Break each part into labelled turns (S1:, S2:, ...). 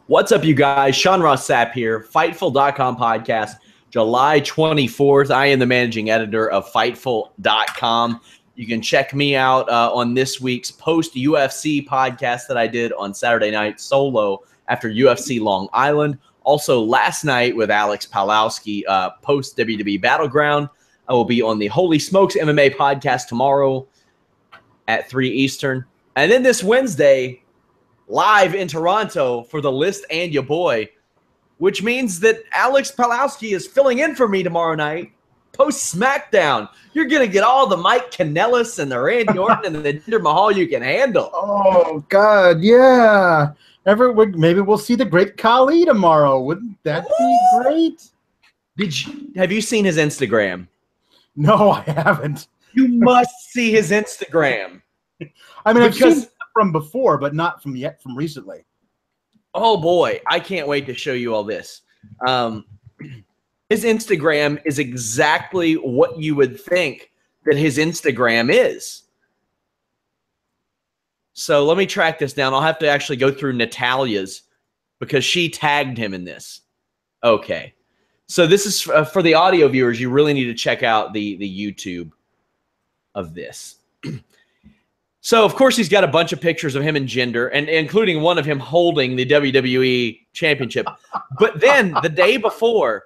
S1: What's up, you guys? Sean Ross Sapp here, Fightful.com podcast, July 24th. I am the managing editor of Fightful.com. You can check me out on this week's post-UFC podcast that I did on Saturday night solo after UFC Long Island. Also, last night with Alex Pawlowski, post-WWE Battleground. I will be on the Holy Smokes MMA podcast tomorrow at 3 Eastern. And then this Wednesday, live in Toronto for the List and Ya Boy, which means that Alex Pawlowski is filling in for me tomorrow night, post SmackDown. You're going to get all the Mike Kanellis and the Randy Orton and the Jinder Mahal you can handle.
S2: Oh, God, yeah. Maybe we'll see the Great Khali tomorrow. Wouldn't that be great?
S1: Have you seen his Instagram?
S2: No, I haven't.
S1: You must see his Instagram.
S2: I mean, I've seen from before, but not from recently.
S1: Oh boy, I can't wait to show you all this. His Instagram is exactly what you would think that his Instagram is. So let me track this down. I'll have to actually go through Natalia's because she tagged him in this. Okay. So this is for the audio viewers. You really need to check out the YouTube of this. So, of course, he's got a bunch of pictures of him and Jinder, and including one of him holding the WWE Championship. But then the day before,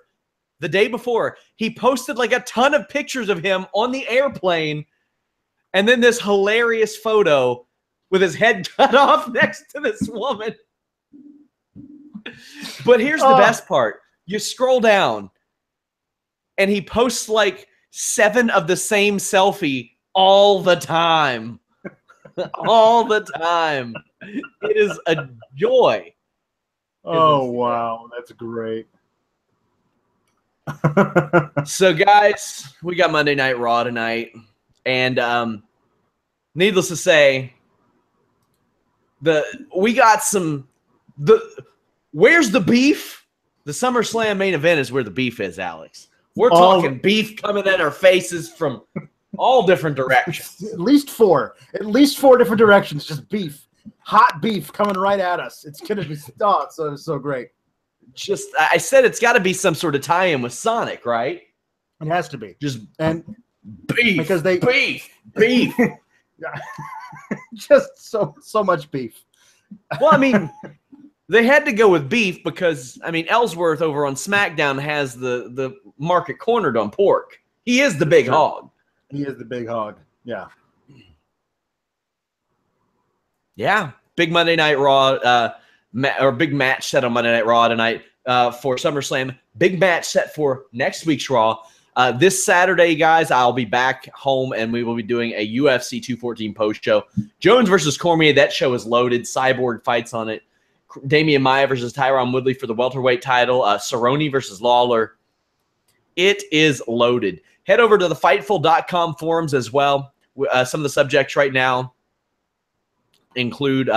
S1: he posted like a ton of pictures of him on the airplane, and then this hilarious photo with his head cut off next to this woman. But here's the best part. You scroll down, and he posts like 7 of the same selfie all the time. All the time. It is a joy.
S2: Oh, wow. That's great.
S1: So, guys, we got Monday Night Raw tonight. And needless to say, we got where's the beef? The Summerslam main event is where the beef is, Alex. We're talking beef coming at our faces from all different directions.
S2: At least 4 different directions. Just beef, hot beef coming right at us. It's gonna be so great.
S1: I said it's got to be some sort of tie-in with Sonic, right?
S2: It has to be.
S1: Just
S2: beef because beef. Just so much beef.
S1: Well, I mean, they had to go with beef because Ellsworth over on SmackDown has the market cornered on pork. He is the big hog.
S2: He is the big hog. Yeah.
S1: Yeah. Big Monday Night Raw, or big match set on Monday Night Raw tonight for SummerSlam. Big match set for next week's Raw. This Saturday, guys, I'll be back home and we will be doing a UFC 214 post show. Jones versus Cormier. That show is loaded. Cyborg fights on it. Damian Maia versus Tyron Woodley for the welterweight title. Cerrone versus Lawler. It is loaded. Head over to the Fightful.com forums as well. Some of the subjects right now include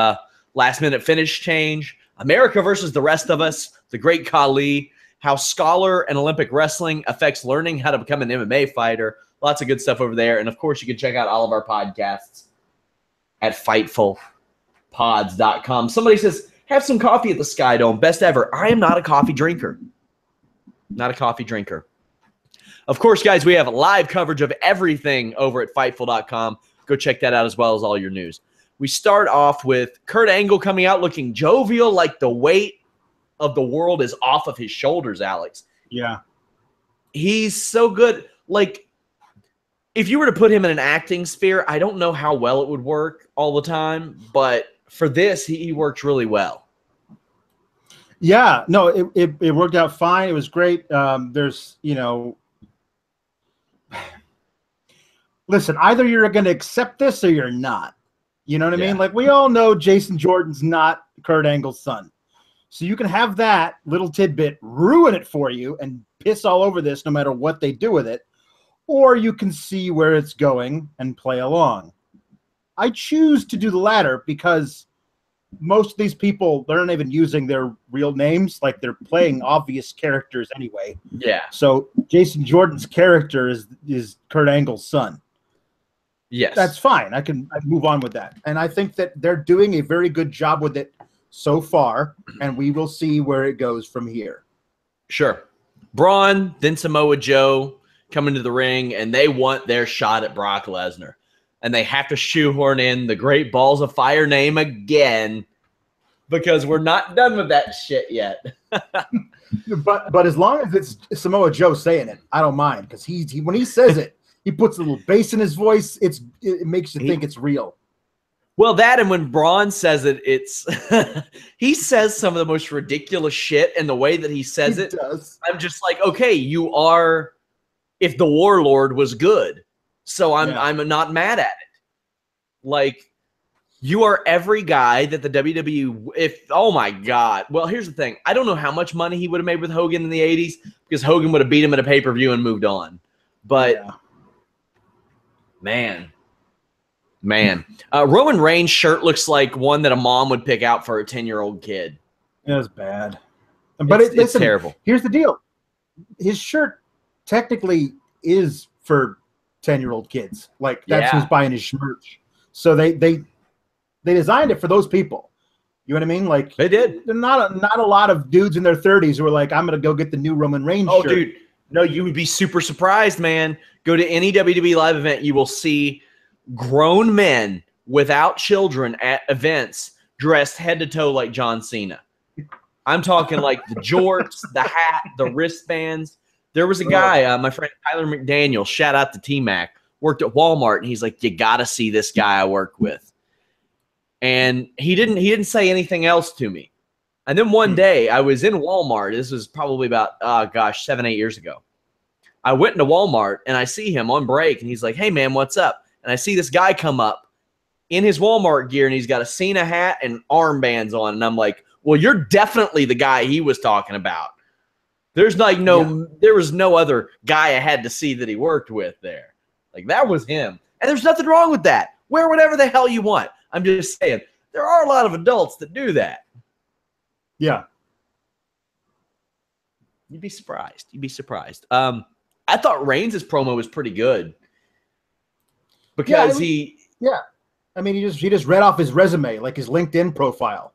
S1: last-minute finish change, America versus the rest of us, the Great Khali, how Scholar and Olympic wrestling affects learning how to become an MMA fighter. Lots of good stuff over there. And, of course, you can check out all of our podcasts at FightfulPods.com. Somebody says, have some coffee at the Sky Dome. Best ever. I am not a coffee drinker. Not a coffee drinker. Of course, guys, we have live coverage of everything over at Fightful.com. Go check that out as well as all your news. We start off with Kurt Angle coming out looking jovial, like the weight of the world is off of his shoulders, Alex.
S2: Yeah.
S1: He's so good. Like, if you were to put him in an acting sphere, I don't know how well it would work all the time, but for this, he works really well.
S2: Yeah. No, it worked out fine. It was great. Listen, either you're going to accept this or you're not. You know what I mean? Like, we all know Jason Jordan's not Kurt Angle's son. So you can have that little tidbit ruin it for you and piss all over this no matter what they do with it. Or you can see where it's going and play along. I choose to do the latter because most of these people, they're not even using their real names. Like, they're playing obvious characters anyway.
S1: Yeah.
S2: So Jason Jordan's character is Kurt Angle's son.
S1: Yes.
S2: That's fine. I can move on with that. And I think that they're doing a very good job with it so far, and we will see where it goes from here.
S1: Sure. Braun, then Samoa Joe come into the ring, and they want their shot at Brock Lesnar. And they have to shoehorn in the Great Balls of Fire name again because we're not done with that shit yet.
S2: But as long as it's Samoa Joe saying it, I don't mind, because he when he says it, he puts a little bass in his voice. It makes you think it's real.
S1: Well, that, and when Braun says it, it's he says some of the most ridiculous shit, and the way that he says it, I'm just like, okay, you are. If the Warlord was good, so I'm not mad at it. Like, you are every guy that the WWE. Oh my God. Well, here's the thing. I don't know how much money he would have made with Hogan in the '80s, because Hogan would have beat him at a pay-per-view and moved on. But man. Roman Reigns' shirt looks like one that a mom would pick out for a 10-year-old kid.
S2: It was bad. But it's terrible. Here's the deal. His shirt technically is for 10-year-old kids. Like, that's who's buying his merch. So they designed it for those people. You know what I mean? Like,
S1: they did.
S2: Not a lot of dudes in their 30s who are like, I'm going to go get the new Roman Reigns shirt. Oh, dude.
S1: No, you would be super surprised, man. Go to any WWE live event, you will see grown men without children at events dressed head to toe like John Cena. I'm talking like the jorts, the hat, the wristbands. There was a guy, my friend Tyler McDaniel, shout out to T-Mac, worked at Walmart, and he's like, you got to see this guy I work with. And he didn't say anything else to me. And then one day I was in Walmart. This was probably about, 7-8 years ago. I went into Walmart and I see him on break, and he's like, hey man, what's up? And I see this guy come up in his Walmart gear, and he's got a Cena hat and armbands on. And I'm like, well, you're definitely the guy he was talking about. There's like there was no other guy I had to see that he worked with there. Like, that was him. And there's nothing wrong with that. Wear whatever the hell you want. I'm just saying, there are a lot of adults that do that.
S2: Yeah.
S1: You'd be surprised. You'd be surprised. I thought Reigns' promo was pretty good. Because he just read off his resume, like his LinkedIn profile.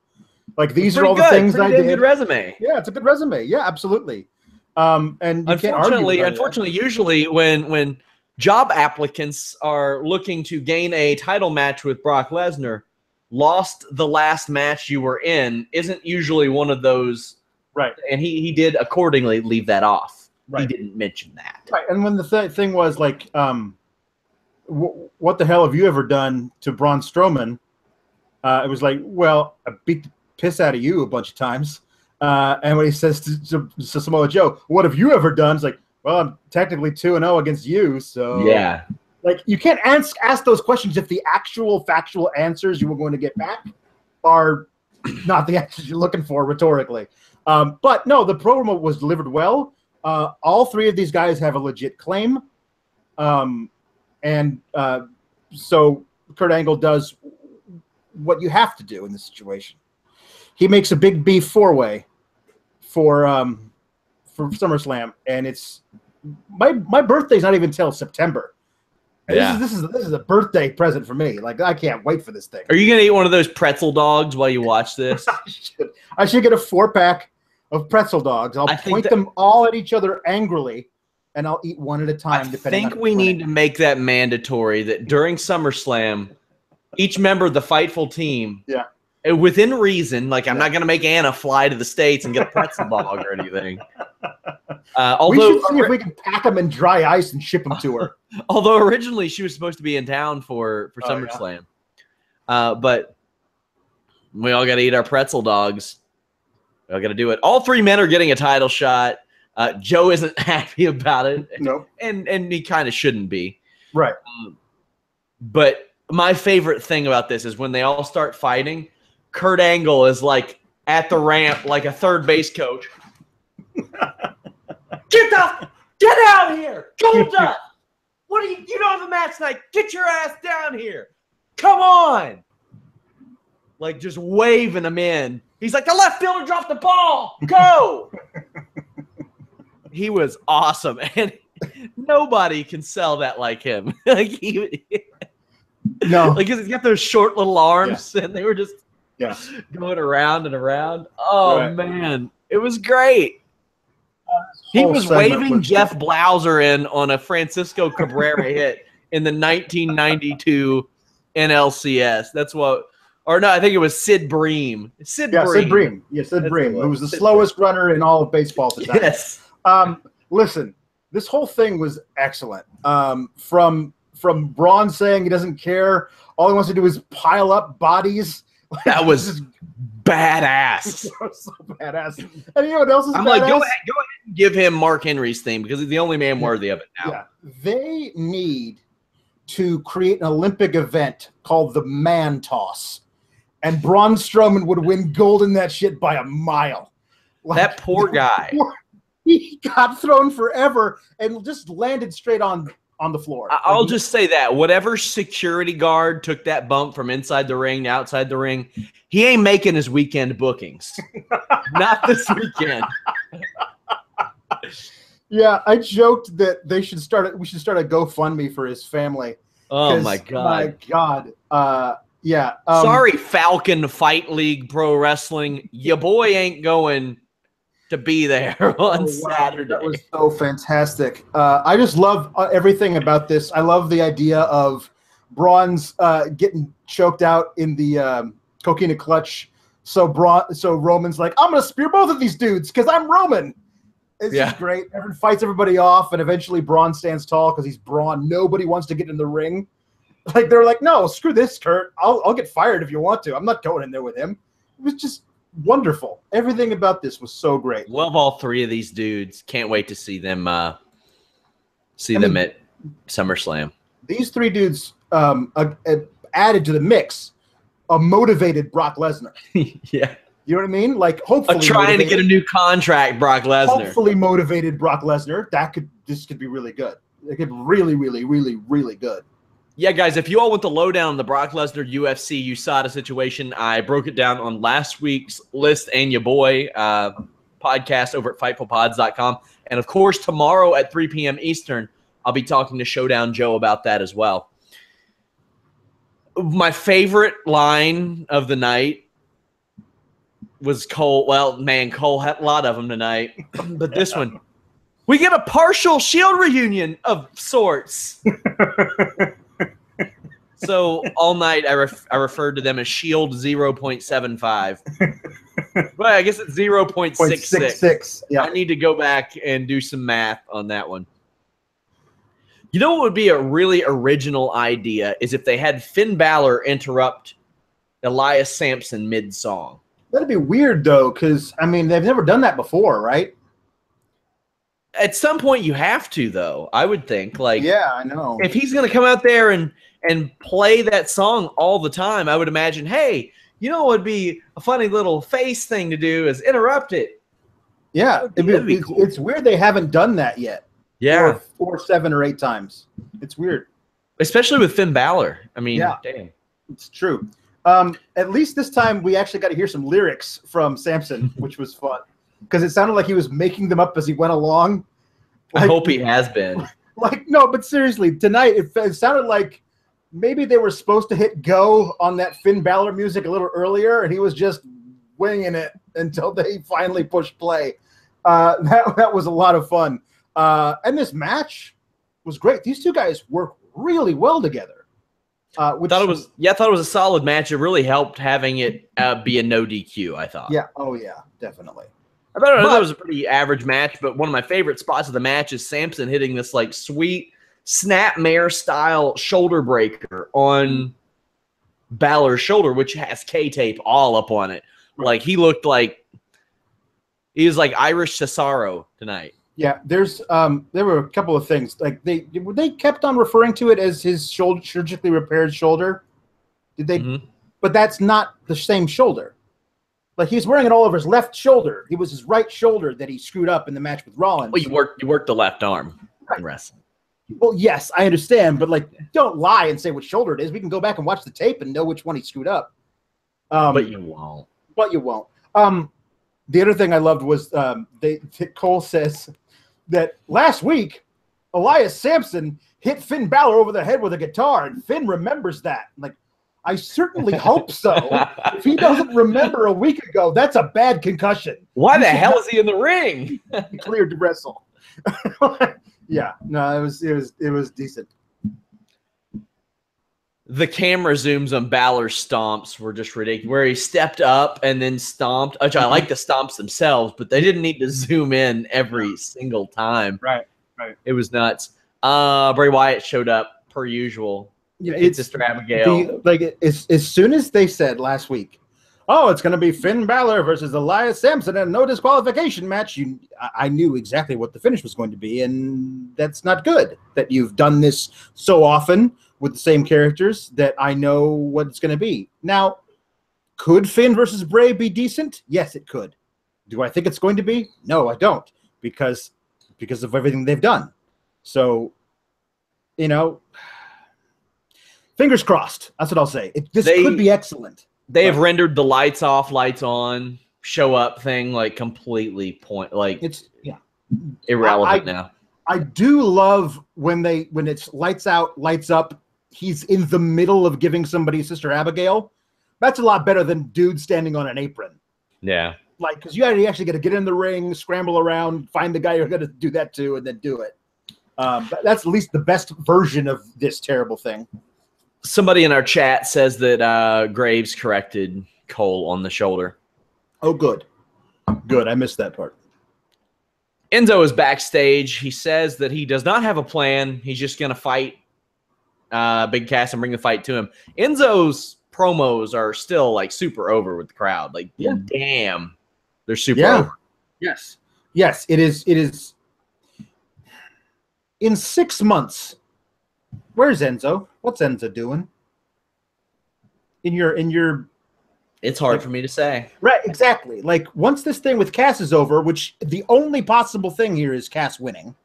S1: Like, these are all the things I did. Good resume.
S2: Yeah, it's a good resume. Yeah, absolutely. And you can't argue
S1: unfortunately, usually when job applicants are looking to gain a title match with Brock Lesnar, lost the last match you were in isn't usually one of those.
S2: Right.
S1: And he did accordingly leave that off. Right. He didn't mention that.
S2: Right. And when the thing was like, what the hell have you ever done to Braun Strowman? It was like, well, I beat the piss out of you a bunch of times. And when he says to Samoa Joe, what have you ever done? It's like, well, I'm technically 2-0 against you. So
S1: yeah,
S2: like, you can't ask those questions if the actual factual answers you were going to get back are not the answers you're looking for rhetorically. But no, the promo was delivered well. All three of these guys have a legit claim. So Kurt Angle does what you have to do in this situation. He makes a big beef four-way for SummerSlam, and it's my birthday's not even till September. Yeah. This is a birthday present for me. Like, I can't wait for this thing.
S1: Are you gonna eat one of those pretzel dogs while you watch this?
S2: I should get a 4-pack of pretzel dogs. I'll point them all at each other angrily, and I'll eat one at a time.
S1: I think we need to make that mandatory, that during SummerSlam, each member of the Fightful team, within reason, like, I'm not going to make Anna fly to the States and get a pretzel dog or anything.
S2: We should see if we can pack them in dry ice and ship them to her.
S1: Although originally she was supposed to be in town for SummerSlam. But we all got to eat our pretzel dogs. We all got to do it. All three men are getting a title shot. Joe isn't happy about it.
S2: No.
S1: And he kind of shouldn't be.
S2: Right.
S1: But my favorite thing about this is when they all start fighting, Kurt Angle is like at the ramp like a third base coach. Get out here! Gold Dust! What are you don't have a match tonight? Get your ass down here! Come on! Like, just waving him in. He's like, the left fielder dropped the ball! Go! He was awesome, and nobody can sell that like him. Like,
S2: no,
S1: like, he's got those short little arms, and they were just
S2: Yeah.
S1: Going around and around. Oh,
S2: Right.
S1: man. It was great. He was waving Jeff Blauser in on a Francisco Cabrera hit in the 1992 NLCS. That's what, or no, I think it was Sid Bream. Sid Bream.
S2: Yeah, Sid Bream, who was the slowest runner in all of baseball at the time.
S1: Yes.
S2: Listen, this whole thing was excellent. From Braun saying he doesn't care, all he wants to do is pile up bodies.
S1: That was badass.
S2: That was so badass. And you know what else is
S1: I'm
S2: badass?
S1: like, go ahead and give him Mark Henry's theme because he's the only man worthy of it now.
S2: Yeah, they need to create an Olympic event called the man toss, and Braun Strowman would win gold in that shit by a mile. Like,
S1: that poor guy.
S2: He got thrown forever and just landed straight on the floor.
S1: I'll just say that whatever security guard took that bump from inside the ring to outside the ring, he ain't making his weekend bookings. Not this weekend.
S2: Yeah, I joked that we should start a GoFundMe for his family.
S1: Oh my God.
S2: Yeah.
S1: Sorry, Falcon Fight League Pro Wrestling. Your boy ain't going to be there on Saturday.
S2: That was so fantastic. I just love everything about this. I love the idea of Braun's getting choked out in the coquina clutch. So Roman's like, I'm going to spear both of these dudes because I'm Roman. It's just great. Everyone fights everybody off, and eventually Braun stands tall because he's Braun. Nobody wants to get in the ring. Like, they're like, no, screw this, Kurt. I'll get fired if you want to. I'm not going in there with him. It was just wonderful. Everything about this was so great.
S1: Love all three of these dudes. Can't wait to see them at SummerSlam.
S2: These three dudes added to the mix a motivated Brock Lesnar.
S1: Yeah.
S2: You know what I mean? Like, hopefully
S1: trying to get a new contract, Brock Lesnar.
S2: Hopefully motivated Brock Lesnar. This could be really good. It could be really, really, really, really good.
S1: Yeah, guys, if you all want the lowdown on the Brock Lesnar UFC USADA situation, I broke it down on last week's List and Your Boy podcast over at FightfulPods.com. And, of course, tomorrow at 3 p.m. Eastern, I'll be talking to Showdown Joe about that as well. My favorite line of the night was Cole. Well, man, Cole had a lot of them tonight. But this one, we get a partial Shield reunion of sorts. So all night I referred to them as Shield 0.75. Well, I guess it's 0.66.
S2: Yeah.
S1: I need to go back and do some math on that one. You know what would be a really original idea is if they had Finn Balor interrupt Elias Sampson mid-song.
S2: That'd be weird, though, because, I mean, they've never done that before, right?
S1: At some point you have to, though, I would think. Like,
S2: yeah, I know.
S1: If he's going to come out there and play that song all the time, I would imagine, hey, you know what would be a funny little face thing to do is interrupt it.
S2: Yeah, that'd be cool. It's weird they haven't done that yet.
S1: Yeah.
S2: 4, 7, or 8 times. It's weird.
S1: Especially with Finn Balor. I mean, damn.
S2: It's true. At least this time we actually got to hear some lyrics from Samson, which was fun. Because it sounded like he was making them up as he went along.
S1: Like, I hope he has been.
S2: Like, no, but seriously, tonight it sounded like maybe they were supposed to hit go on that Finn Balor music a little earlier, and he was just winging it until they finally pushed play. That was a lot of fun. And this match was great. These two guys work really well together. I thought it was a solid match. It really helped having it be a no DQ, I thought. Yeah. Oh, yeah, definitely.
S1: I thought it was a pretty average match, but one of my favorite spots of the match is Samson hitting this like sweet snapmare style shoulder breaker on Balor's shoulder, which has K-tape all up on it. Right. Like he looked like he was like Irish Cesaro tonight.
S2: Yeah, there were a couple of things like they kept on referring to it as his shoulder, surgically repaired shoulder. Did they? Mm-hmm. But that's not the same shoulder. Like he was wearing it all over his left shoulder. It was his right shoulder that he screwed up in the match with Rollins.
S1: Well, you worked the left arm in wrestling.
S2: Well, yes, I understand, but like, don't lie and say what shoulder it is. We can go back and watch the tape and know which one he screwed up.
S1: But you won't.
S2: But you won't. The other thing I loved was Cole says that last week Elias Sampson hit Finn Balor over the head with a guitar, and Finn remembers that. I'm like, I certainly hope so. If he doesn't remember a week ago, that's a bad concussion.
S1: Why the hell is he in the ring?
S2: Cleared to wrestle. Yeah, no, it was decent.
S1: The camera zooms on Balor's stomps were just ridiculous. Where he stepped up and then stomped, which I like the stomps themselves, but they didn't need to zoom in every single time.
S2: Right.
S1: It was nuts. Bray Wyatt showed up per usual.
S2: Yeah,
S1: it's Sister Abigail.
S2: As soon as they said last week, oh, it's going to be Finn Balor versus Elias Sampson and no disqualification match, I knew exactly what the finish was going to be, and that's not good. That you've done this so often with the same characters that I know what it's going to be. Now, could Finn versus Bray be decent? Yes, it could. Do I think it's going to be? No, I don't, because of everything they've done. So, fingers crossed. That's what I'll say. This could be excellent.
S1: They have rendered the lights off, lights on, show up thing completely it's irrelevant now.
S2: I do love when it's lights out, lights up. He's in the middle of giving somebody Sister Abigail. That's a lot better than dude standing on an apron.
S1: Yeah.
S2: Because you actually got to get in the ring, scramble around, find the guy you're going to do that to, and then do it. That's at least the best version of this terrible thing.
S1: Somebody in our chat says that Graves corrected Cole on the shoulder.
S2: Oh, good. Good. I missed that part.
S1: Enzo is backstage. He says that he does not have a plan. He's just going to fight Big Cass and bring the fight to him. Enzo's promos are still super over with the crowd. Damn, they're super over.
S2: Yes, it is. In 6 months, where's Enzo? What's Enzo doing? In your,
S1: it's hard for me to say.
S2: Right, exactly. Once this thing with Cass is over, which the only possible thing here is Cass winning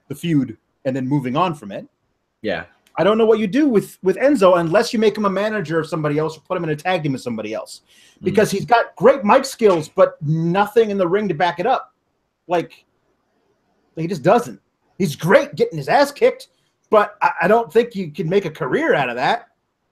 S2: the feud and then moving on from it.
S1: Yeah.
S2: I don't know what you do with Enzo unless you make him a manager of somebody else or put him in a tag team with somebody else. Because he's got great mic skills, but nothing in the ring to back it up. He just doesn't. He's great getting his ass kicked, but I don't think you can make a career out of that.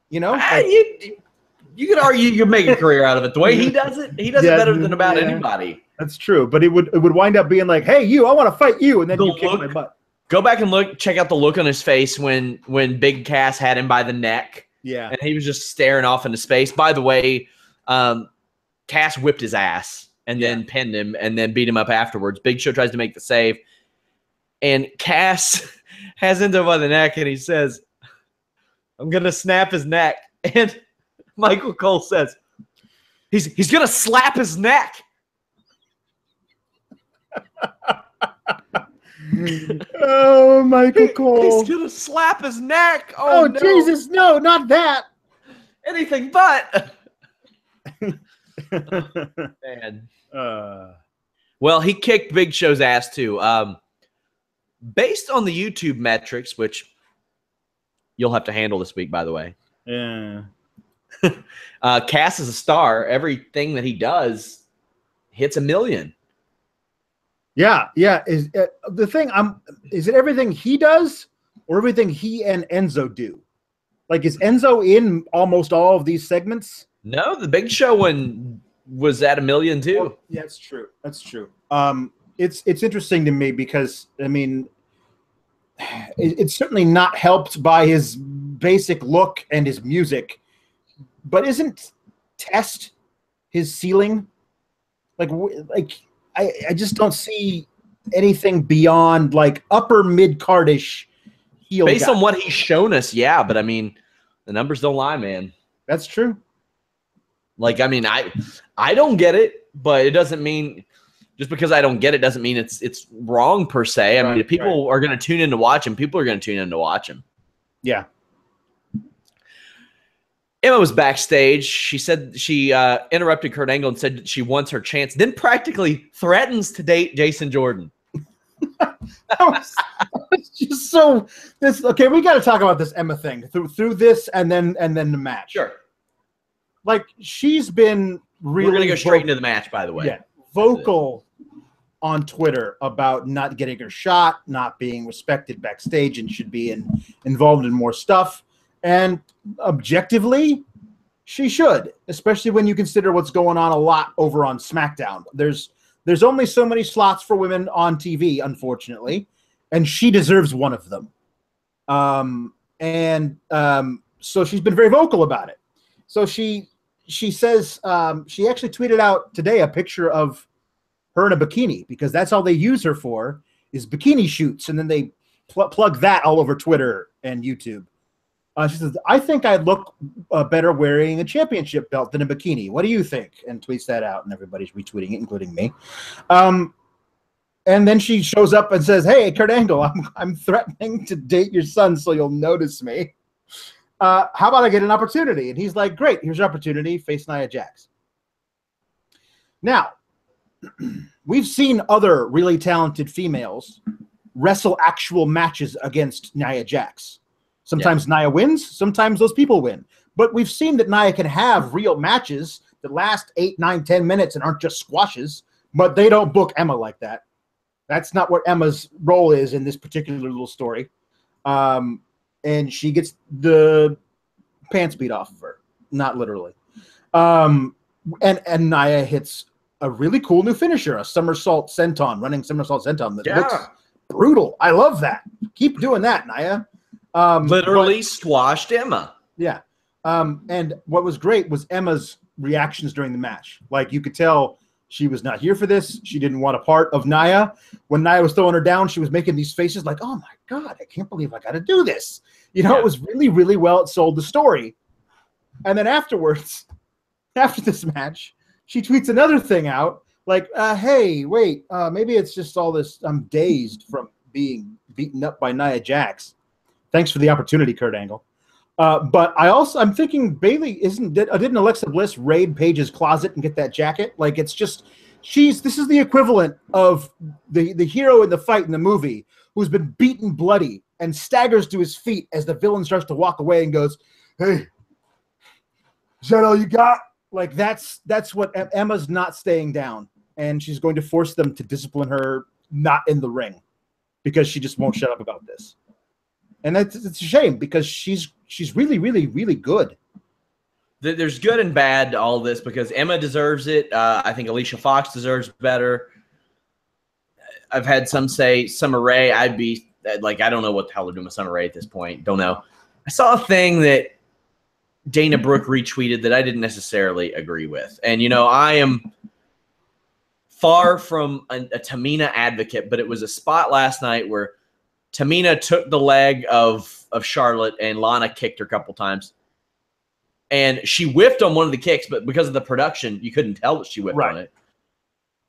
S2: You
S1: could argue you can make a career out of it. The way he does it better than about anybody.
S2: That's true, but it would wind up being like, hey, I want to fight you, and then you kick my butt.
S1: Go back and check out the look on his face when Big Cass had him by the neck.
S2: Yeah.
S1: And he was just staring off into space. By the way, Cass whipped his ass and then pinned him and then beat him up afterwards. Big Show tries to make the save. And Cass has Enzo by the neck and he says, I'm going to snap his neck. And Michael Cole says, he's going to slap his neck.
S2: Oh, Michael Cole.
S1: He's going to slap his neck.
S2: Oh, no. Jesus, no, not that.
S1: Anything but. Man. Well, he kicked Big Show's ass, too. Based on the YouTube metrics, which you'll have to handle this week, by the way.
S2: Yeah.
S1: Cass is a star. Everything that he does hits 1 million.
S2: Yeah. Is the thing? Is it everything he does or everything he and Enzo do? Is Enzo in almost all of these segments?
S1: No, the Big Show one was at 1 million too.
S2: Well, yeah, that's true. That's true. It's interesting to me because it's certainly not helped by his basic look and his music, but isn't Test his ceiling? I just don't see anything beyond upper mid-cardish heel.
S1: Based on what he's shown us, yeah, but the numbers don't lie, man.
S2: That's true.
S1: I don't get it, but it doesn't mean just because I don't get it doesn't mean it's wrong per se. I mean, if people are going to tune in to watch him, people are going to tune in to watch him.
S2: Yeah.
S1: Emma was backstage. She said she interrupted Kurt Angle and said she wants her chance, then practically threatens to date Jason Jordan.
S2: It's just so this. Okay, we got to talk about this Emma thing through this and then the match.
S1: Sure.
S2: She's been really.
S1: We're gonna go straight into the match, by the way.
S2: Yeah, vocal on Twitter about not getting her shot, not being respected backstage, and should be involved in more stuff. And objectively, She should, especially when you consider what's going on a lot over on SmackDown. There's only so many slots for women on TV, unfortunately, and she deserves one of them. So she's been very vocal about it. So she says she actually tweeted out today a picture of her in a bikini, because that's all they use her for is bikini shoots, and then they plug that all over Twitter and YouTube. She says, I think I'd look better wearing a championship belt than a bikini. What do you think? And tweets that out, and everybody's retweeting it, including me. And then she shows up and says, hey, Kurt Angle, I'm threatening to date your son so you'll notice me. How about I get an opportunity? And he's like, great, here's your opportunity. Face Nia Jax. Now, we've seen other really talented females wrestle actual matches against Nia Jax. Sometimes Nia wins, sometimes those people win. But we've seen that Nia can have real matches that last 8, 9, 10 minutes and aren't just squashes, but they don't book Emma like that. That's not what Emma's role is in this particular little story. And she gets the pants beat off of her, not literally. And Nia hits a really cool new finisher, a somersault senton, running somersault senton that looks brutal. I love that. Keep doing that, Nia.
S1: Literally squashed Emma.
S2: Yeah. And what was great was Emma's reactions during the match. Like, you could tell she was not here for this. She didn't want a part of Nia. When Nia was throwing her down, she was making these faces like, oh my God, I can't believe I got to do this. You know, it was really, really well. It sold the story. And then afterwards, after this match, she tweets another thing out like, hey, wait, maybe it's just all this. I'm dazed from being beaten up by Nia Jax. Thanks for the opportunity, Kurt Angle. But I'm thinking Bayley didn't Alexa Bliss raid Paige's closet and get that jacket? Like, it's just, this is the equivalent of the hero in the fight in the movie who's been beaten bloody and staggers to his feet as the villain starts to walk away and goes, hey, is that all you got? Like, that's what Emma's not staying down, and she's going to force them to discipline her not in the ring because she just won't shut up about this. And it's a shame because she's really, really, really good.
S1: There's good and bad to all this because Emma deserves it. I think Alicia Fox deserves better. I've had some say Summer Rae. I'd be like, I don't know what the hell they're doing with Summer Rae at this point. Don't know. I saw a thing that Dana Brooke retweeted that I didn't necessarily agree with. And, you know, I am far from a Tamina advocate, but it was a spot last night where Tamina took the leg of Charlotte and Lana kicked her a couple times. And she whiffed on one of the kicks, but because of the production, you couldn't tell that she whiffed on it.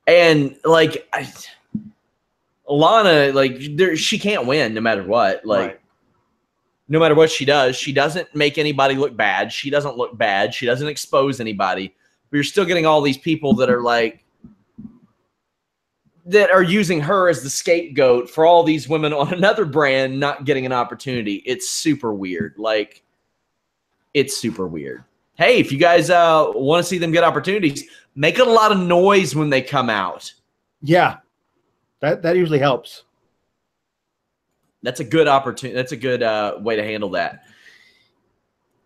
S1: And, like, Lana, like, she can't win no matter what. Like, no matter what she does, she doesn't make anybody look bad. She doesn't look bad. She doesn't expose anybody. But you're still getting all these people that are, like, that are using her as the scapegoat for all these women on another brand not getting an opportunity. It's super weird. Like, it's super weird. Hey, if you guys want to see them get opportunities, make a lot of noise when they come out.
S2: Yeah, that usually helps.
S1: That's a good opportunity. That's a good way to handle that.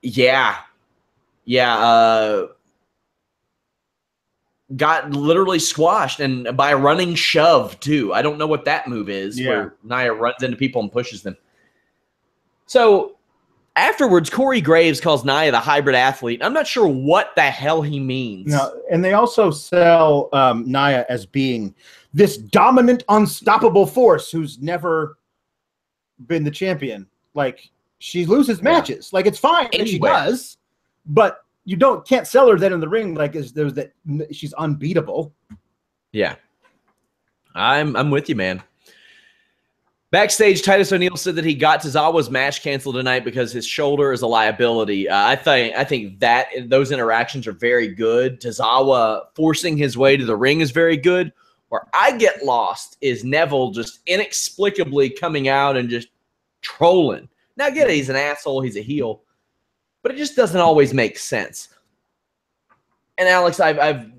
S1: Yeah. Got literally squashed and by a running shove too. I don't know what that move is where Nia runs into people and pushes them. So afterwards, Corey Graves calls Nia the hybrid athlete. I'm not sure what the hell he means.
S2: No, and they also sell Nia as being this dominant, unstoppable force who's never been the champion. Like, she loses matches. Like, it's fine if she does, but you can't sell her then in the ring like there's that she's unbeatable. Yeah.
S1: I'm with you, man. Backstage, Titus O'Neil said that he got Tozawa's match canceled tonight because his shoulder is a liability. I think that those interactions are very good. Tozawa forcing his way to the ring is very good. Where I get lost is Neville just inexplicably coming out and just trolling. Now, get it, he's an asshole, he's a heel, but it just doesn't always make sense. And Alex, I've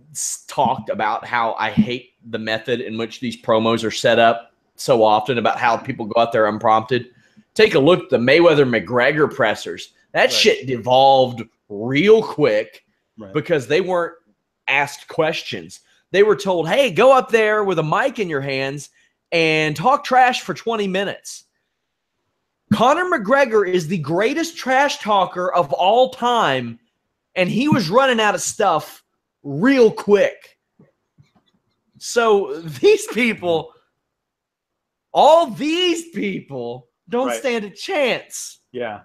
S1: talked about how I hate the method in which these promos are set up so often, about how people go out there unprompted. Take a look at the Mayweather-McGregor pressers. That shit devolved real quick
S2: Right.
S1: because they weren't asked questions. They were told, hey, go up there with a mic in your hands and talk trash for 20 minutes. Conor McGregor is the greatest trash talker of all time, and he was running out of stuff real quick. So these people, all these people don't stand a chance.
S2: Yeah.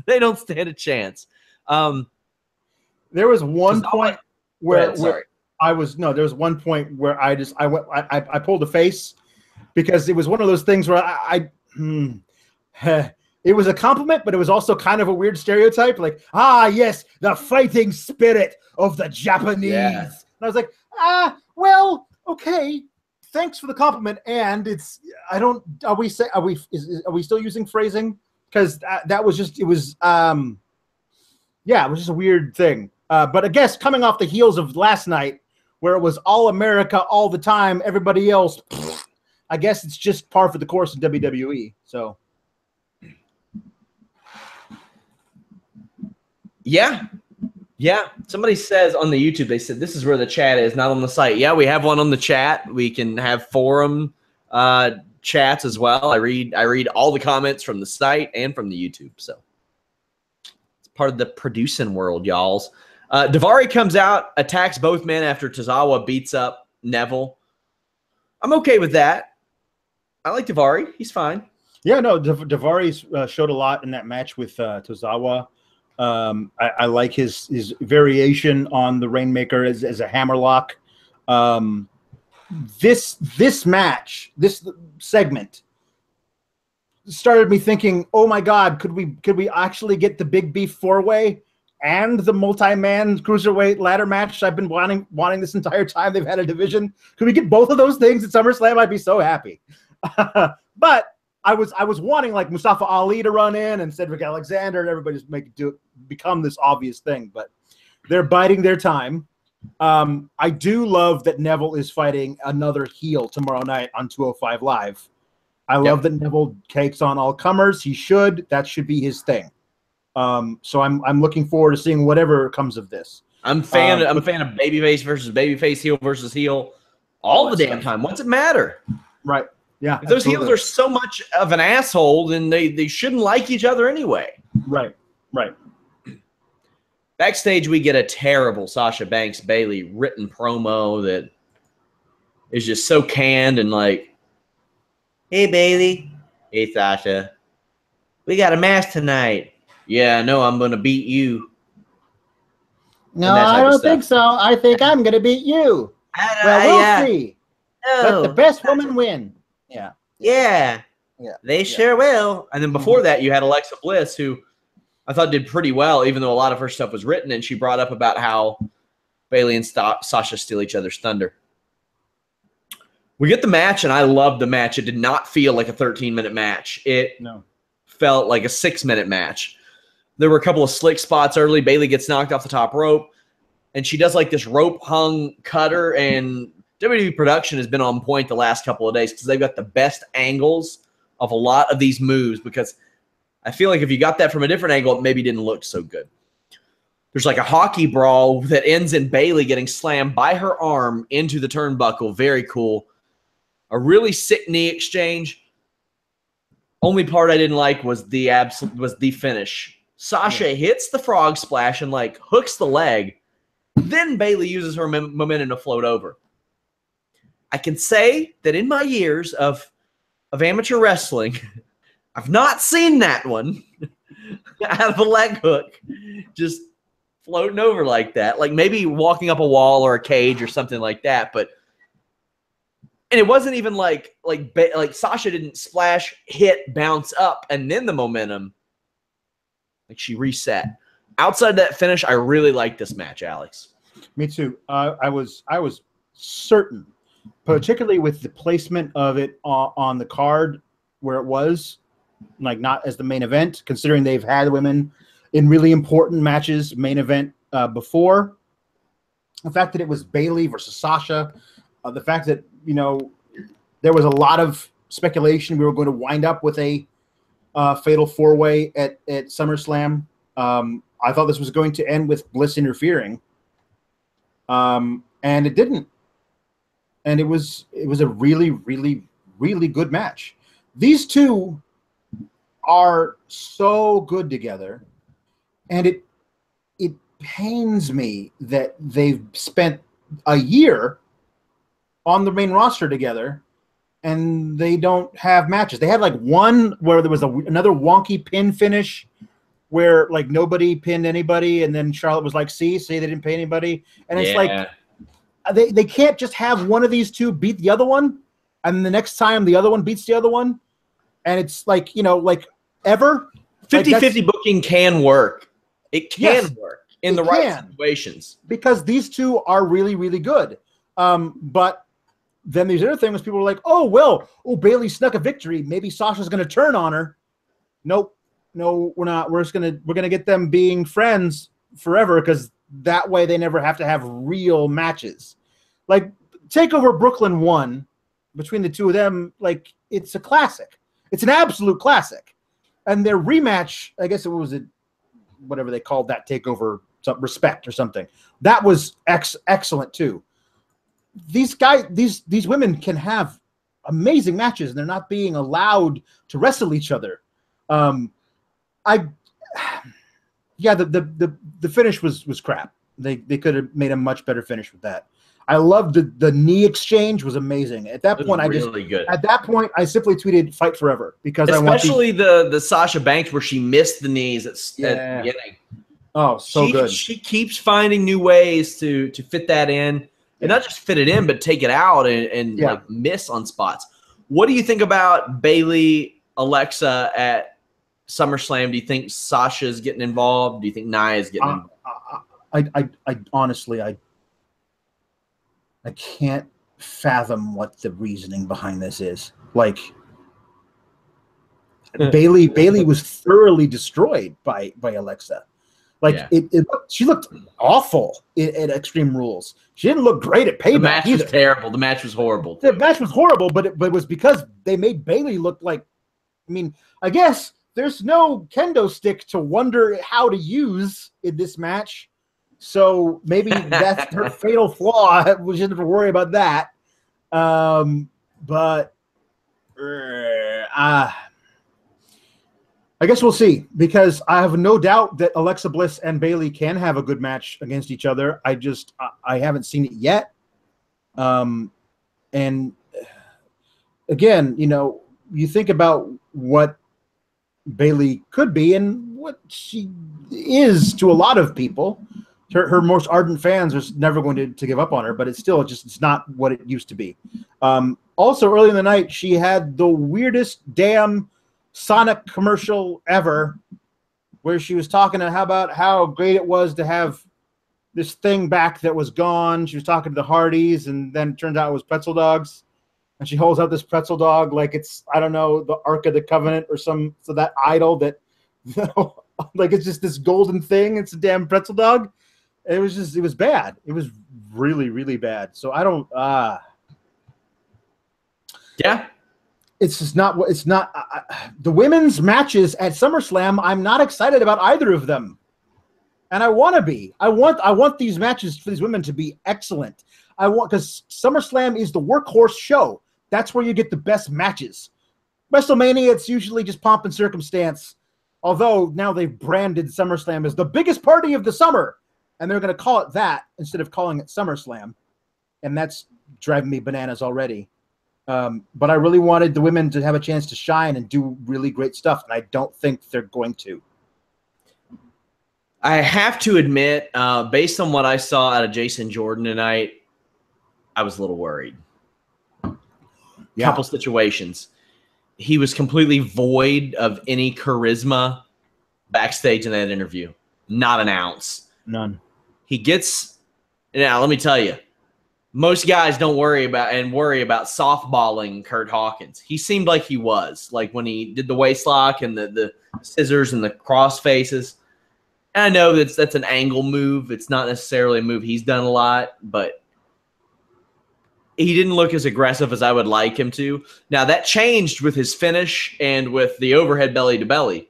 S1: They don't stand a chance.
S2: There was one point where there was one point where I pulled a face because it was one of those things where it was a compliment, but it was also kind of a weird stereotype. Like, yes, the fighting spirit of the Japanese. Yeah. And I was like, well, okay. Thanks for the compliment. And are we still using phrasing? Because that was just, it was just a weird thing. But I guess coming off the heels of last night, where it was all America all the time, everybody else, I guess it's just par for the course in WWE. So, yeah. Somebody says on the YouTube, they said this is where the chat is, not on the site. Yeah, we have one on the chat. We can have forum chats as well. I read all the comments from the site and from the YouTube. So it's part of the producing world, y'alls. Davari comes out, attacks both men after Tozawa beats up Neville. I'm okay with that. I like Davari. He's fine. Yeah, no, Davari showed a lot in that match with Tozawa. I like his variation on the Rainmaker as a hammerlock. This match, this segment started me thinking, oh my God, could we actually get the Big Beef four-way and the multi-man cruiserweight ladder match I've been wanting this entire time they've had a division? Could we get both of those things at SummerSlam? I'd be so happy. But I was wanting like Mustafa Ali to run in and Cedric Alexander and everybody just become this obvious thing, but they're biding their time. I do love that Neville is fighting another heel tomorrow night on 205 Live. I love that Neville takes on all comers. He should. That should be his thing. So I'm looking forward to seeing whatever comes of this. I'm a fan of babyface versus babyface, heel versus heel, all the damn time. What's it matter? Right. Yeah. If those heels are so much of an asshole, then they shouldn't like each other anyway. Right. Backstage, we get a terrible Sasha Banks Bayley written promo that is just so canned and like, hey, Bayley. Hey, Sasha. We got a match tonight. Yeah, I know I'm going to beat you. No, I don't think so. I think I'm going to beat you. We'll see. No, let the best woman win. Yeah. They sure will. And then before that, you had Alexa Bliss, who I thought did pretty well, even though a lot of her stuff was written, and she brought up about how Bayley and Sasha steal each other's thunder. We get the match, and I loved the match. It did not feel like a 13-minute match. It felt like a 6-minute match. There were a couple of slick spots early. Bayley gets knocked off the top rope, and she does like this rope-hung cutter, and WWE production has been on point the last couple of days because they've got the best angles of a lot of these moves, because I feel like if you got that from a different angle, it maybe didn't look so good. There's like a hockey brawl that ends in Bayley getting slammed by her arm into the turnbuckle. Very cool. A really sick knee exchange. Only part I didn't like was the finish. Sasha hits the frog splash and like hooks the leg. Then Bayley uses her momentum to float over. I can say that in my years of amateur wrestling, I've not seen that one out of a leg hook just floating over like that. Like maybe walking up a wall or a cage or something like that. And it wasn't even like Sasha didn't splash, hit, bounce up, and then the momentum. Like she reset. Outside that finish, I really liked this match, Alex. Me too. I was certain, particularly with the placement of it on the card where it was, like not as the main event, considering they've had women in really important matches, main event before. The fact that it was Bayley versus Sasha, the fact that, there was a lot of speculation we were going to wind up with a fatal four-way at SummerSlam. I thought this was going to end with Bliss interfering, and it didn't. And it was a really, really, really good match. These two are so good together, and it pains me that they've spent a year on the main roster together and they don't have matches. They had like one where there was another wonky pin finish where like nobody pinned anybody, and then Charlotte was like, see they didn't pay anybody. And it's like they can't just have one of these two beat the other one, and the next time the other one beats the other one. And it's like, like ever
S1: 50-50 booking can work. It can work in the right situations.
S2: Because these two are really, really good. But then these other things, people were like, Bayley snuck a victory. Maybe Sasha's going to turn on her. Nope. No, we're not. We're going to get them being friends forever, because that way they never have to have real matches. Like TakeOver Brooklyn 1, between the two of them, like it's a classic. It's an absolute classic. And their rematch, I guess it was whatever they called that TakeOver, Respect or something. That was excellent too. These women can have amazing matches, and they're not being allowed to wrestle each other. The finish was crap. They could have made a much better finish with that. I loved the knee exchange was amazing. At that point, I simply tweeted "Fight Forever" because
S1: especially the Sasha Banks where she missed the knees at the beginning.
S2: Oh, so good.
S1: She keeps finding new ways to fit that in, and not just fit it in, but take it out and like miss on spots. What do you think about Bayley, Alexa at SummerSlam? Do you think Sasha's getting involved? Do you think Nia's getting involved?
S2: I honestly, I can't fathom what the reasoning behind this is. Like Bayley was thoroughly destroyed by Alexa. Like she looked awful at Extreme Rules. She didn't look great at Payback.
S1: The match was terrible. The match was horrible.
S2: The match was horrible, but it was because they made Bayley look like. I mean, I guess there's no kendo stick to wonder how to use in this match. So maybe that's her fatal flaw. We shouldn't have to worry about that. But I guess we'll see, because I have no doubt that Alexa Bliss and Bayley can have a good match against each other. I haven't seen it yet. And again, you think about what Bayley could be and what she is to a lot of people. Her most ardent fans are never going to give up on her, but it's not what it used to be. Also, early in the night, she had the weirdest damn Sonic commercial ever, where she was talking about how great it was to have this thing back that was gone. She was talking to the Hardys, and then it turned out it was pretzel dogs. And she holds out this pretzel dog like it's, I don't know, the Ark of the Covenant or so that idol that, like it's just this golden thing. It's a damn pretzel dog. It was bad. It was really, really bad. So I don't, it's just not what it's not. The women's matches at SummerSlam, I'm not excited about either of them. And I want to be. I want these matches for these women to be excellent. Because SummerSlam is the workhorse show. That's where you get the best matches. WrestleMania, it's usually just pomp and circumstance. Although now they've branded SummerSlam as the biggest party of the summer. And they're going to call it that instead of calling it SummerSlam. And that's driving me bananas already. But I really wanted the women to have a chance to shine and do really great stuff. And I don't think they're going to.
S1: I have to admit, based on what I saw out of Jason Jordan tonight, I was a little worried. Couple situations. He was completely void of any charisma backstage in that interview. Not an ounce.
S2: None.
S1: He gets – now, let me tell you, most guys don't worry about softballing Kurt Hawkins. He seemed like he was, like when he did the waist lock and the scissors and the cross faces. And I know that's an angle move. It's not necessarily a move he's done a lot, but he didn't look as aggressive as I would like him to. Now, that changed with his finish and with the overhead belly to belly.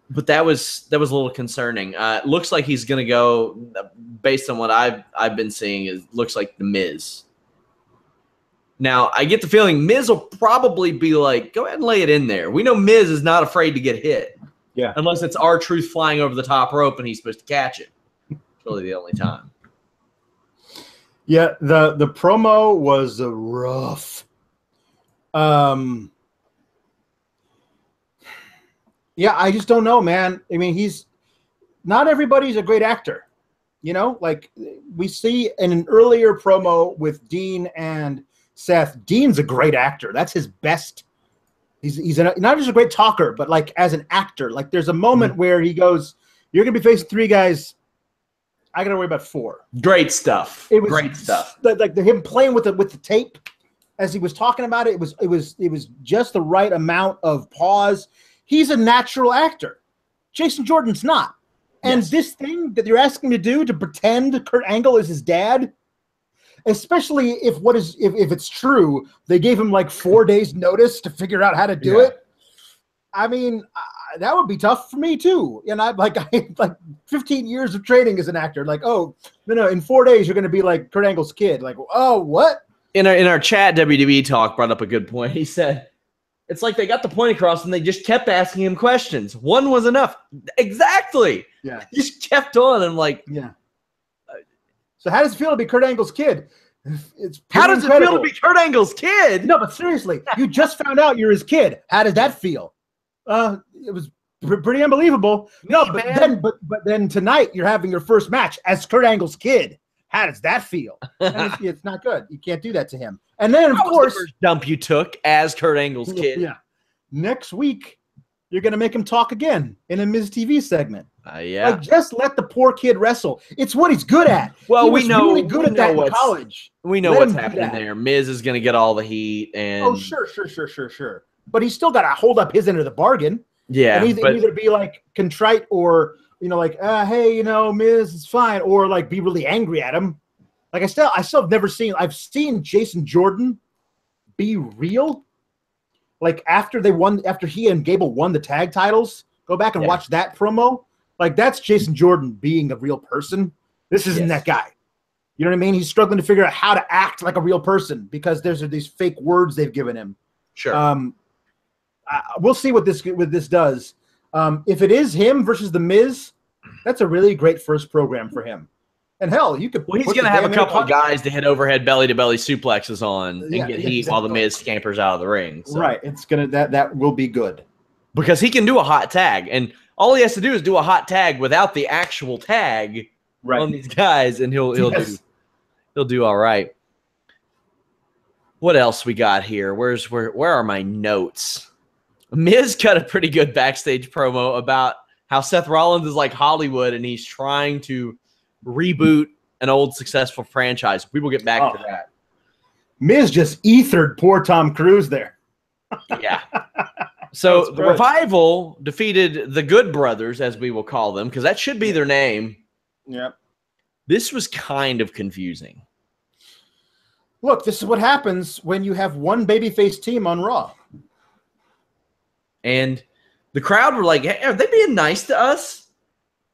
S1: But that was a little concerning. It looks like he's going to go, based on what I've been seeing, looks like the Miz. Now, I get the feeling Miz will probably be like, go ahead and lay it in there. We know Miz is not afraid to get hit.
S2: Yeah.
S1: Unless it's R-Truth flying over the top rope and he's supposed to catch it. It's really the only time.
S2: Yeah, the promo was rough. Yeah, I just don't know, man. I mean, not everybody's a great actor. You know, like we see in an earlier promo with Dean and Seth, Dean's a great actor. That's his best. He's not just a great talker, but like as an actor, like there's a moment where he goes, "You're gonna be facing 3 guys. I gotta worry about 4."
S1: Great stuff.
S2: It was
S1: great stuff.
S2: Like him playing with the tape as he was talking about it. It was just the right amount of pause. He's a natural actor. Jason Jordan's not. And this thing that you're asking him to do, to pretend Kurt Angle is his dad, especially if it's true, they gave him like 4 days notice to figure out how to do it. I mean, that would be tough for me too. And I like 15 years of training as an actor. Like, oh no, in 4 days you're going to be like Kurt Angle's kid. Like, oh, what?
S1: In our chat, WWE Talk brought up a good point. He said, it's like they got the point across and they just kept asking him questions. One was enough. Exactly.
S2: Yeah.
S1: Just kept on. And like,
S2: yeah. So how does it feel to be Kurt Angle's kid?
S1: How does it feel to be Kurt Angle's kid?
S2: No, but seriously, you just found out you're his kid. How did that feel? It was pretty unbelievable. No, but then tonight you're having your first match as Kurt Angle's kid. How does that feel? It's not good. You can't do that to him. And then, of course,
S1: the first dump you took as Kurt Angle's kid.
S2: Yeah. Next week, you're going to make him talk again in a Miz TV segment.
S1: Yeah.
S2: Like, just let the poor kid wrestle. It's what he's good at.
S1: Well,
S2: we know really good at that in college.
S1: We know what's happening there. Miz is going to get all the heat. And
S2: oh, sure. But he's still got to hold up his end of the bargain.
S1: Yeah.
S2: And either be like contrite or, like, hey, Miz is fine, or like be really angry at him. Like I still have never seen. I've seen Jason Jordan be real. Like after he and Gable won the tag titles, go back and watch that promo. Like that's Jason Jordan being a real person. This isn't that guy. You know what I mean? He's struggling to figure out how to act like a real person because there's these fake words they've given him.
S1: Sure.
S2: We'll see what this does. If it is him versus the Miz, that's a really great first program for him. And hell, you could.
S1: Well, he's going to have a couple of guys to hit overhead belly-to-belly suplexes on and get heat while the Miz scampers out of the ring. So.
S2: Right. It's gonna that will be good
S1: because he can do a hot tag, and all he has to do is do a hot tag without the actual tag on these guys, and he'll do all right. What else we got here? Where are my notes? Miz cut a pretty good backstage promo about how Seth Rollins is like Hollywood, and he's trying to reboot an old successful franchise. We will get back to that.
S2: Miz just ethered poor Tom Cruise there.
S1: Yeah. So the Revival defeated the Good Brothers, as we will call them, because that should be their name.
S2: Yep.
S1: This was kind of confusing.
S2: Look, this is what happens when you have one babyface team on Raw.
S1: And the crowd were like, hey, are they being nice to us?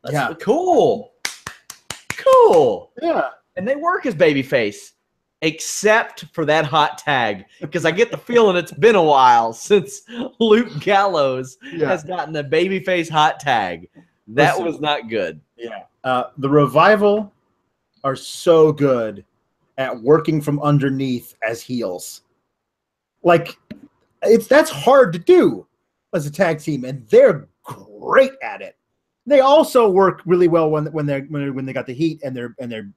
S1: That's cool.
S2: Yeah.
S1: And they work as babyface, except for that hot tag, because I get the feeling it's been a while since Luke Gallows has gotten a babyface hot tag. That was not good.
S2: Yeah. The Revival are so good at working from underneath as heels. Like, that's hard to do as a tag team, and they're great at it. They also work really well when they got the heat and they're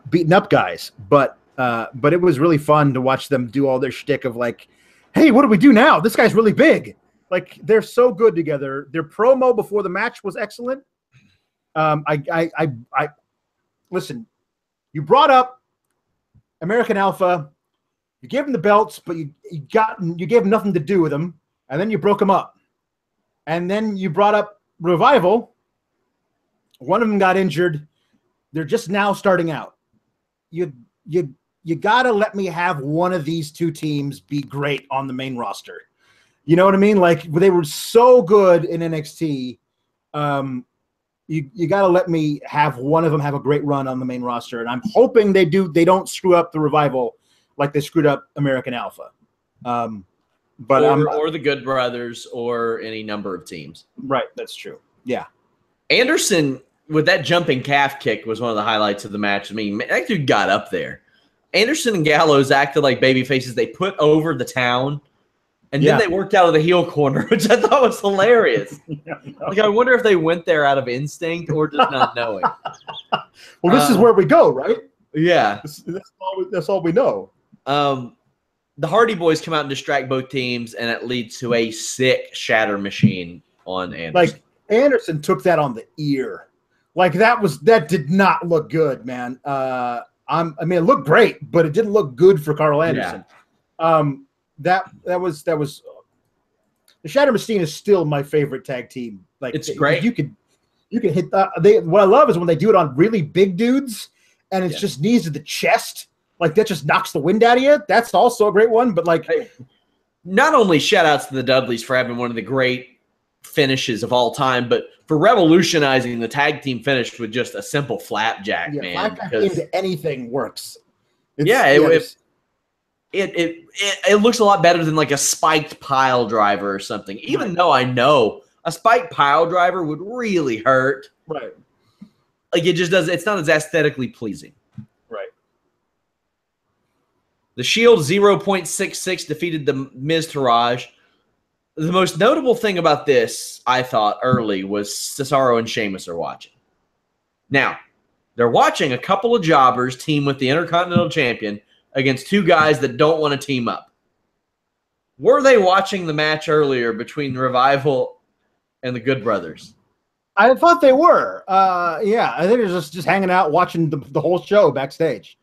S2: beating up guys. But it was really fun to watch them do all their shtick of like, hey, what do we do now? This guy's really big. Like they're so good together. Their promo before the match was excellent. I listen. You brought up American Alpha. You gave them the belts, but you gave them nothing to do with them, and then you broke them up. And then you brought up Revival. One of them got injured. They're just now starting out. You got to let me have one of these two teams be great on the main roster. You know what I mean? Like they were so good in NXT. You got to let me have one of them have a great run on the main roster, and I'm hoping they do. They don't screw up the Revival like they screwed up American Alpha,
S1: or the Good Brothers, or any number of teams.
S2: Right, that's true. Yeah,
S1: Anderson with that jumping calf kick was one of the highlights of the match. I mean, that dude got up there. Anderson and Gallows acted like baby faces. They put over the town. And then they worked out of the heel corner, which I thought was hilarious. Like, I wonder if they went there out of instinct or just not knowing.
S2: Well, this is where we go, right?
S1: Yeah.
S2: That's all we know.
S1: The Hardy Boys come out and distract both teams, and it leads to a sick shatter machine on Anderson.
S2: Like, Anderson took that on the ear. Like, that did not look good, man. I mean, it looked great, but it didn't look good for Carl Anderson. Yeah. That was the Shatter Machine is still my favorite tag team. Like,
S1: it's great.
S2: You can hit what I love is when they do it on really big dudes and it's just knees to the chest. Like that just knocks the wind out of you. That's also a great one. But like,
S1: not only shout outs to the Dudleys for having one of the great finishes of all time, but for revolutionizing the tag team finish with just a simple flapjack, man.
S2: Flapjack into anything works.
S1: It looks a lot better than like a spiked pile driver or something. Even though I know a spiked pile driver would really hurt.
S2: Right.
S1: Like it just does. It's not as aesthetically pleasing.
S2: Right.
S1: The Shield 0.66 defeated the Miz Taraj. The most notable thing about this, I thought early, was Cesaro and Sheamus are watching. Now, they're watching a couple of jobbers team with the Intercontinental Champion against two guys that don't want to team up. Were they watching the match earlier between the Revival and the Good Brothers?
S2: I thought they were. Yeah, I think it was just hanging out watching the whole show backstage.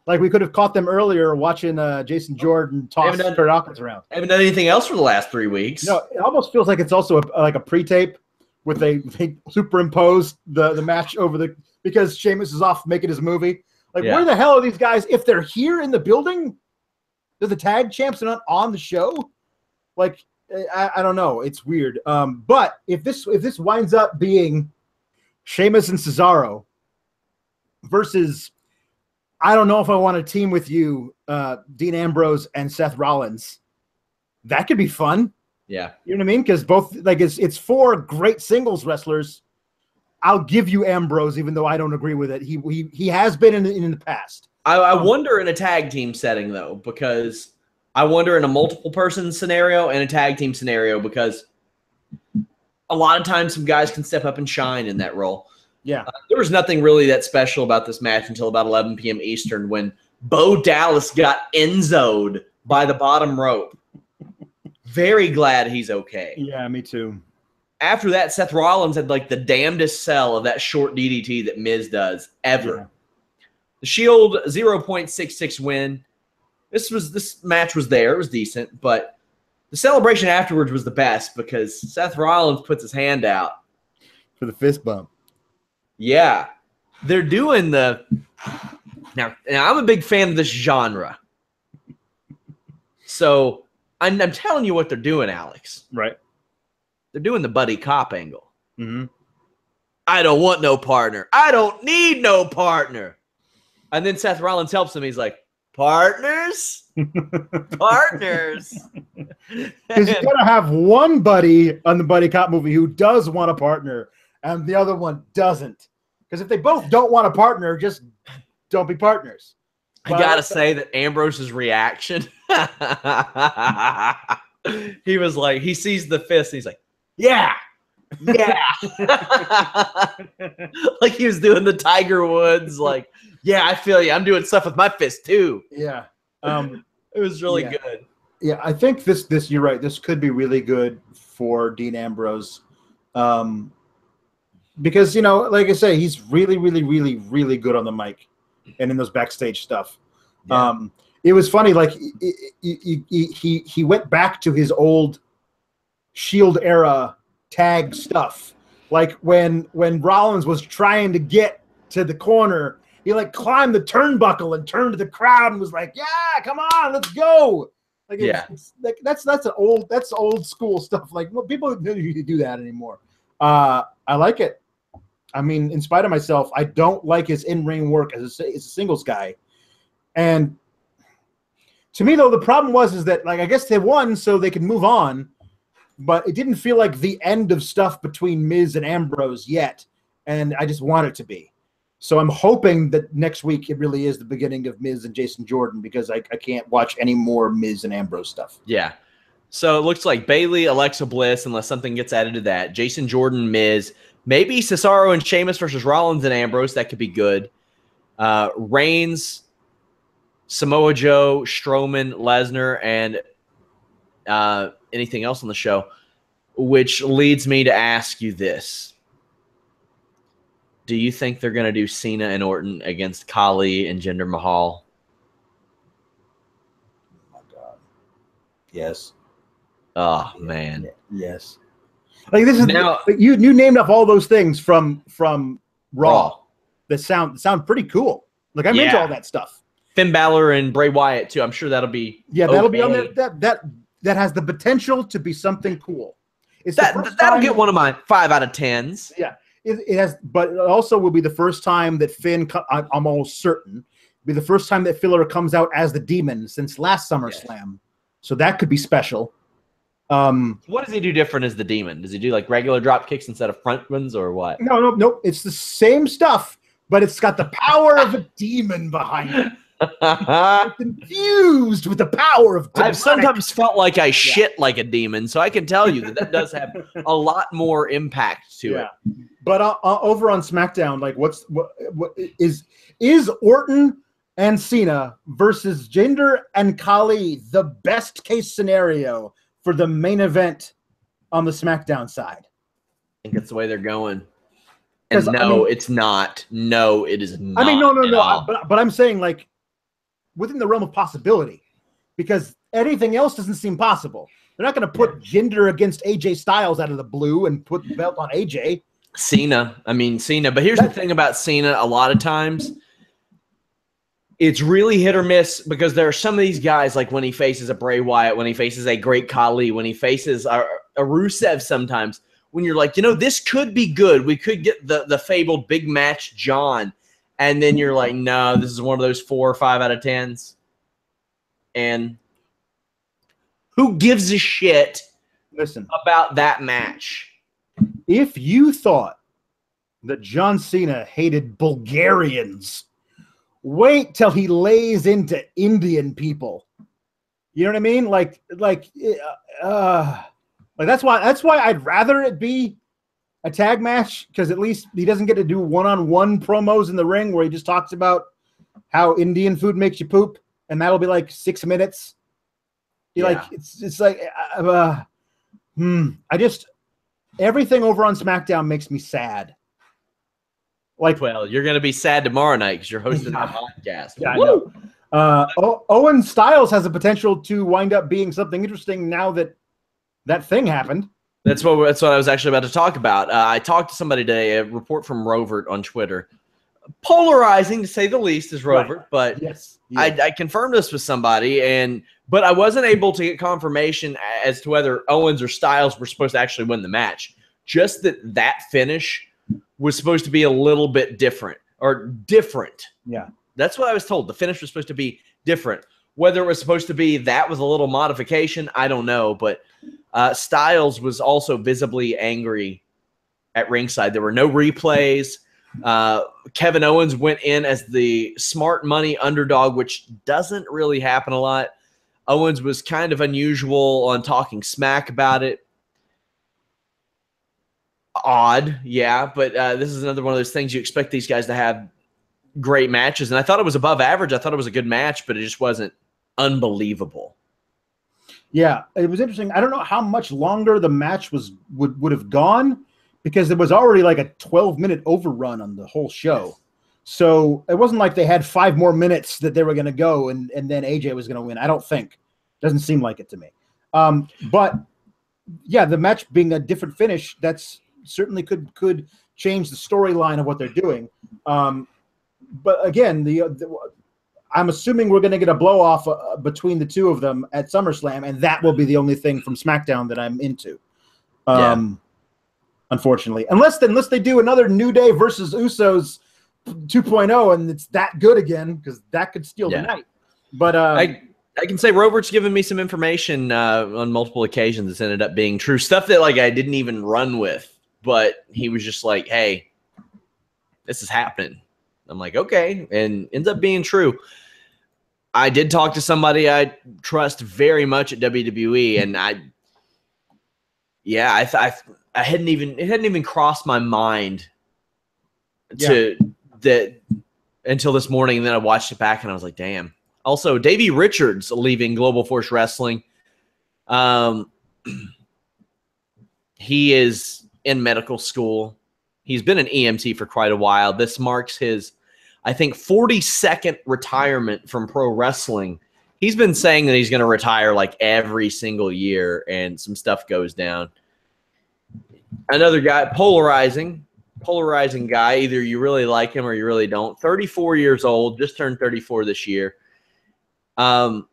S2: Like we could have caught them earlier watching Jason Jordan toss Kurt Hawkins around.
S1: Haven't done anything else for the last 3 weeks.
S2: No, it almost feels like it's also like a pre-tape with they superimposed the match over because Sheamus is off making his movie. Like, where the hell are these guys? If they're here in the building, they're the tag champs and not on the show. Like, I don't know. It's weird. But if this winds up being Sheamus and Cesaro versus, I don't know if I want to team with you, Dean Ambrose and Seth Rollins, that could be fun.
S1: Yeah.
S2: You know what I mean? Because both, like, it's four great singles wrestlers. I'll give you Ambrose, even though I don't agree with it. He has been in the past.
S1: I wonder in a tag team setting, though, because I wonder in a multiple person scenario and a tag team scenario, because a lot of times some guys can step up and shine in that role.
S2: Yeah.
S1: There was nothing really that special about this match until about 11 p.m. Eastern when Bo Dallas got Enzo'd by the bottom rope. Very glad he's okay.
S2: Yeah, me too.
S1: After that, Seth Rollins had like the damnedest sell of that short DDT that Miz does ever. Yeah. The Shield 0.66 win. This match was there. It was decent, but the celebration afterwards was the best because Seth Rollins puts his hand out
S2: for the fist bump.
S1: Yeah, they're doing the now. I'm a big fan of this genre, so I'm telling you what they're doing, Alex.
S2: Right.
S1: They're doing the buddy cop angle.
S2: Mm-hmm.
S1: I don't want no partner. I don't need no partner. And then Seth Rollins helps him. He's like, partners? Partners.
S2: Because you're going to have one buddy on the buddy cop movie who does want a partner and the other one doesn't. Because if they both don't want a partner, just don't be partners.
S1: I got to say that Ambrose's reaction, he was like, he sees the fist and he's like, yeah. Like he was doing the Tiger Woods, like, yeah, I feel you. I'm doing stuff with my fist too.
S2: Yeah.
S1: It was really good.
S2: Yeah, I think this you're right. This could be really good for Dean Ambrose. Because, you know, like I say, he's really, really, really, really good on the mic and in those backstage stuff. Yeah. It was funny, like he went back to his old Shield era tag stuff. Like when Rollins was trying to get to the corner, he like climbed the turnbuckle and turned to the crowd and was like, yeah, come on, let's go. Like,
S1: Yeah.
S2: it's like that's old school stuff. Like, well, people don't usually do that anymore. I like it. I mean, in spite of myself, I don't like his in-ring work as a singles guy. And to me, though, the problem is that, like, I guess they won so they can move on, but it didn't feel like the end of stuff between Miz and Ambrose yet, and I just want it to be. So I'm hoping that next week it really is the beginning of Miz and Jason Jordan, because I can't watch any more Miz and Ambrose stuff.
S1: Yeah. So it looks like Bayley, Alexa Bliss, unless something gets added to that. Jason Jordan, Miz. Maybe Cesaro and Sheamus versus Rollins and Ambrose. That could be good. Reigns, Samoa Joe, Strowman, Lesnar, and anything else on the show. Which leads me to ask you this. Do you think they're going to do Cena and Orton against Khali and Jinder Mahal?
S2: Oh, my God. Yes.
S1: Oh, man.
S2: Yes. Like, this is
S1: now,
S2: you named up all those things from Raw that sound pretty cool. Like, I'm into all that stuff.
S1: Finn Balor and Bray Wyatt too. I'm sure that'll be
S2: that'll be on there. That has the potential to be something cool. It's
S1: that'll get one of my 5 out of 10s.
S2: Yeah. It has, but it also will be the first time that Finn, I'm almost certain, be the first time that Filler comes out as the Demon since last SummerSlam. Yes. So that could be special.
S1: What does he do different as the Demon? Does he do like regular drop kicks instead of front ones, or what?
S2: No. It's the same stuff, but it's got the power of a demon behind it. It's infused with the power of demonic.
S1: I've sometimes felt like I shit like a demon, so I can tell you that does have a lot more impact to it.
S2: But over on SmackDown, like, what is Orton and Cena versus Jinder and Khali the best case scenario for the main event on the SmackDown side?
S1: I think that's the way they're going. And no, it's not. No, it is not.
S2: I mean, no. But I'm saying, like, within the realm of possibility, because anything else doesn't seem possible. They're not going to put Jinder against AJ Styles out of the blue and put the belt on AJ. Cena.
S1: But here's the thing about Cena. A lot of times, it's really hit or miss, because there are some of these guys, like when he faces a Bray Wyatt, when he faces a great Khali, when he faces a Rusev sometimes, when you're like, this could be good. We could get the fabled big match John. And then you're like, no, this is one of those 4 or 5 out of 10s. And who gives a shit about that match?
S2: If you thought that John Cena hated Bulgarians, wait till he lays into Indian people. You know what I mean? That's why I'd rather it be a tag match, because at least he doesn't get to do one-on-one promos in the ring where he just talks about how Indian food makes you poop, and that'll be like 6 minutes. It's like everything over on SmackDown makes me sad.
S1: Well, you're gonna be sad tomorrow night because you're hosting that podcast.
S2: Yeah, I know. Owen Styles has the potential to wind up being something interesting now that thing happened.
S1: That's what I was actually about to talk about. I talked to somebody today, a report from Rovert on Twitter. Polarizing, to say the least, is Rovert, right. But
S2: yes.
S1: I confirmed this with somebody, but I wasn't able to get confirmation as to whether Owens or Styles were supposed to actually win the match. Just that finish was supposed to be a little bit different.
S2: Yeah.
S1: That's what I was told. The finish was supposed to be different. Whether it was supposed to be that with a little modification, I don't know, but Styles was also visibly angry at ringside. There were no replays. Kevin Owens went in as the smart money underdog, which doesn't really happen a lot. Owens was kind of unusual on talking smack about it. Odd, yeah, but this is another one of those things you expect these guys to have great matches, and I thought it was above average. I thought it was a good match, but it just wasn't unbelievable.
S2: Yeah, it was interesting. I don't know how much longer the match would have gone, because there was already like a 12-minute overrun on the whole show. So it wasn't like they had 5 more minutes that they were going to go and then AJ was going to win. I don't think. Doesn't seem like it to me. But yeah, the match being a different finish, that's certainly could change the storyline of what they're doing. But again, I'm assuming we're going to get a blow off between the two of them at SummerSlam, and that will be the only thing from SmackDown that I'm into. Unfortunately, unless they do another New Day versus Usos 2.0, and it's that good again, because that could steal the night. But
S1: I can say Robert's given me some information on multiple occasions that's ended up being true stuff that like I didn't even run with, but he was just like, "Hey, this is happening." I'm like, "Okay," and ends up being true. I did talk to somebody I trust very much at WWE, and I hadn't even crossed my mind to that until this morning, and then I watched it back and I was like, damn. Also, Davey Richards leaving Global Force Wrestling. He is in medical school. He's been an EMT for quite a while. This marks his, I think, 42nd retirement from pro wrestling. He's been saying that he's going to retire like every single year, and some stuff goes down. Another guy, polarizing guy. Either you really like him or you really don't. 34 years old, just turned 34 this year. He's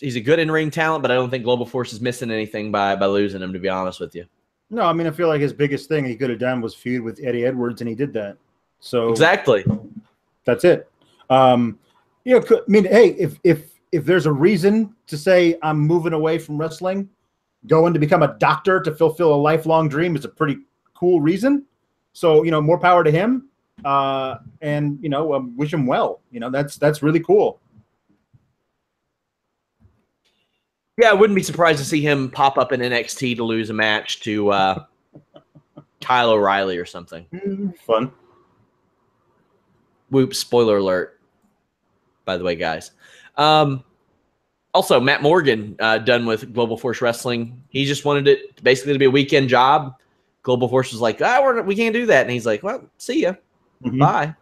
S1: a good in-ring talent, but I don't think Global Force is missing anything by losing him, to be honest with you.
S2: No, I mean, I feel like his biggest thing he could have done was feud with Eddie Edwards, and he did that. So
S1: exactly,
S2: that's it. I mean, hey, if there's a reason to say I'm moving away from wrestling, going to become a doctor to fulfill a lifelong dream is a pretty cool reason. So, more power to him. And wish him well. That's really cool.
S1: Yeah, I wouldn't be surprised to see him pop up in NXT to lose a match to Kyle O'Reilly or something.
S2: Fun.
S1: Whoops, spoiler alert, by the way, guys. Also, Matt Morgan done with Global Force Wrestling. He just wanted it basically to be a weekend job. Global Force was like, we can't do that. And he's like, well, see ya. Mm-hmm. Bye.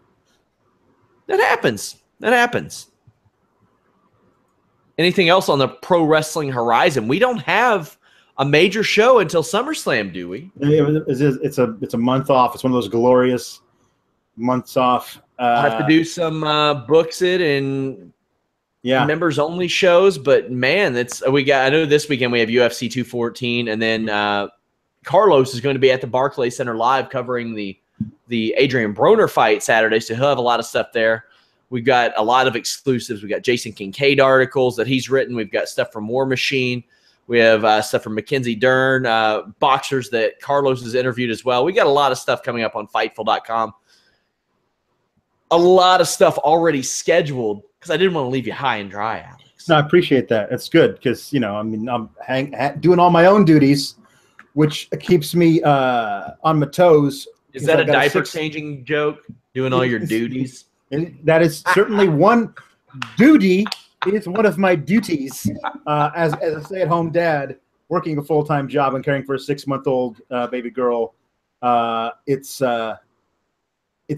S1: That happens. Anything else on the pro wrestling horizon? We don't have a major show until SummerSlam, do we?
S2: It's a month off. It's one of those glorious months off.
S1: I have to do some books it and members only shows, but man, I know this weekend we have UFC 214, and then Carlos is going to be at the Barclays Center live covering the Adrian Broner fight Saturday, so he'll have a lot of stuff there. We've got a lot of exclusives. We got Jason Kincaid articles that he's written. We've got stuff from War Machine. We have stuff from Mackenzie Dern, boxers that Carlos has interviewed as well. We got a lot of stuff coming up on Fightful.com. A lot of stuff already scheduled because I didn't want to leave you high and dry, Alex.
S2: No, I appreciate that. It's good because I'm doing all my own duties, which keeps me on my toes.
S1: Is that a diaper changing joke? Doing all your duties?
S2: That is certainly one duty. Is one of my duties as a stay-at-home dad, working a full-time job and caring for a 6-month-old baby girl. It's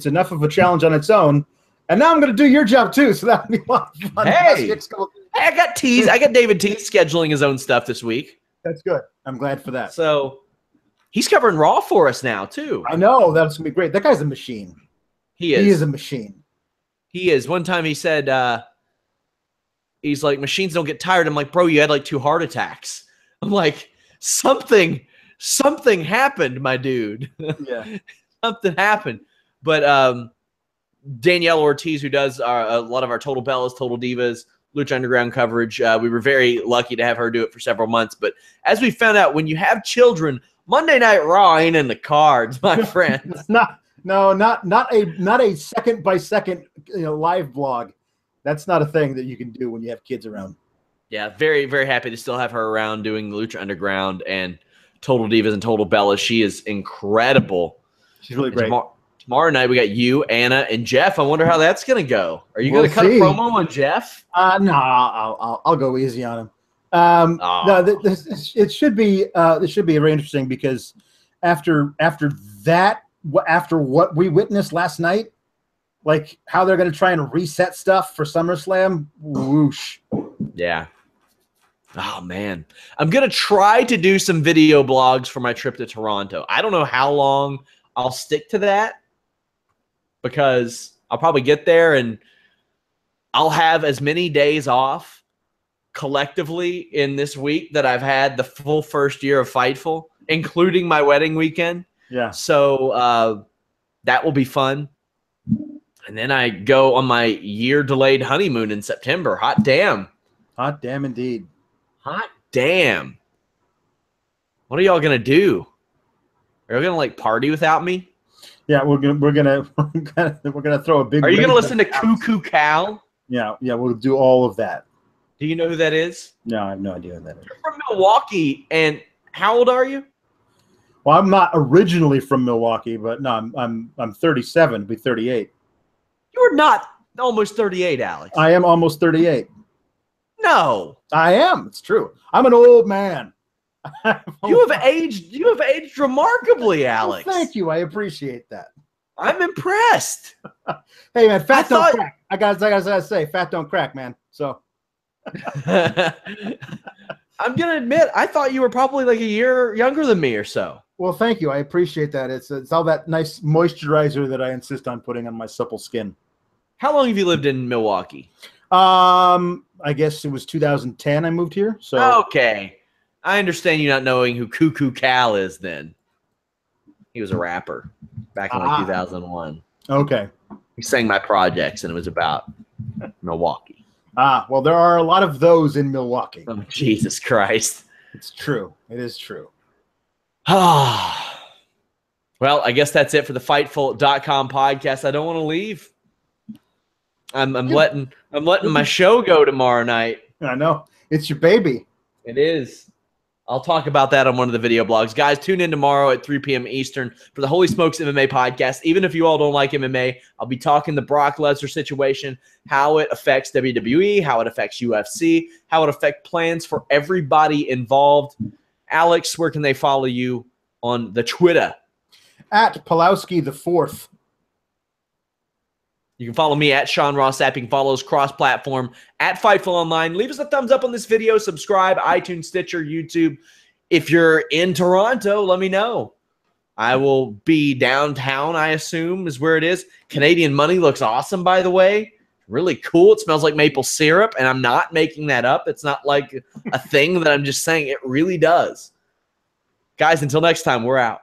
S2: enough of a challenge on its own. And now I'm going to do your job too, so that'll be a lot of fun.
S1: Hey, I got David Tease scheduling his own stuff this week.
S2: That's good. I'm glad for that.
S1: So he's covering Raw for us now too.
S2: I know, that's going to be great. That guy's a machine.
S1: He is.
S2: He is a machine.
S1: He is. One time he said, he's like, machines don't get tired. I'm like, bro, you had like 2 heart attacks. I'm like, something happened, my dude.
S2: Yeah.
S1: Something happened. But Danielle Ortiz, who does a lot of our Total Bellas, Total Divas, Lucha Underground coverage, we were very lucky to have her do it for several months. But as we found out, when you have children, Monday Night Raw ain't in the cards, my friend.
S2: Not a second by second live blog. That's not a thing that you can do when you have kids around.
S1: Yeah, very, very happy to still have her around doing Lucha Underground and Total Divas and Total Bellas. She is incredible.
S2: She's really great.
S1: Tomorrow night we got you, Anna, and Jeff. I wonder how that's going to go. Are you going to cut a promo on Jeff?
S2: No, I'll go easy on him. No, it should be very interesting because after what we witnessed last night, like how they're going to try and reset stuff for SummerSlam, whoosh.
S1: Yeah. Oh, man. I'm going to try to do some video blogs for my trip to Toronto. I don't know how long I'll stick to that because I'll probably get there and I'll have as many days off collectively in this week that I've had the full first year of Fightful, including my wedding weekend.
S2: Yeah.
S1: So that will be fun. And then I go on my year-delayed honeymoon in September. Hot damn.
S2: Hot damn indeed.
S1: Hot damn. What are y'all gonna do? Are you gonna like party without me?
S2: Yeah, we're gonna throw a big.
S1: Are you gonna listen to Cuckoo Cal?
S2: Yeah, we'll do all of that.
S1: Do you know who that is?
S2: No, I have no idea who that is.
S1: You're from Milwaukee, and how old are you?
S2: Well, I'm not originally from Milwaukee, but no, I'm 37. Be 38.
S1: You're not almost 38, Alex.
S2: I am almost 38.
S1: No,
S2: I am. It's true. I'm an old man.
S1: You have aged remarkably, Alex.
S2: Well, thank you. I appreciate that.
S1: I'm impressed.
S2: Hey, man, fat don't crack. I gotta say, fat don't crack, man. So
S1: I'm gonna admit, I thought you were probably like a year younger than me or so.
S2: Well, thank you. I appreciate that. It's all that nice moisturizer that I insist on putting on my supple skin.
S1: How long have you lived in Milwaukee?
S2: I guess it was 2010 I moved here. So
S1: okay. I understand you not knowing who Cuckoo Cal is then. He was a rapper back in like 2001.
S2: Okay.
S1: He sang my projects and it was about Milwaukee.
S2: Well, there are a lot of those in Milwaukee.
S1: Oh, Jesus Christ.
S2: It's true. It is true.
S1: Well, I guess that's it for the Fightful.com podcast. I don't want to leave. I'm letting my show go tomorrow night.
S2: I know. It's your baby.
S1: It is. I'll talk about that on one of the video blogs. Guys, tune in tomorrow at 3 p.m. Eastern for the Holy Smokes MMA podcast. Even if you all don't like MMA, I'll be talking the Brock Lesnar situation, how it affects WWE, how it affects UFC, how it affects plans for everybody involved. Alex, where can they follow you on the Twitter?
S2: At Pawlowski the Fourth.
S1: You can follow me at Sean Ross Sapp. You can follow us cross-platform at Fightful Online. Leave us a thumbs up on this video. Subscribe, iTunes, Stitcher, YouTube. If you're in Toronto, let me know. I will be downtown, I assume, is where it is. Canadian money looks awesome, by the way. Really cool. It smells like maple syrup, and I'm not making that up. It's not like a thing that I'm just saying. It really does. Guys, until next time, we're out.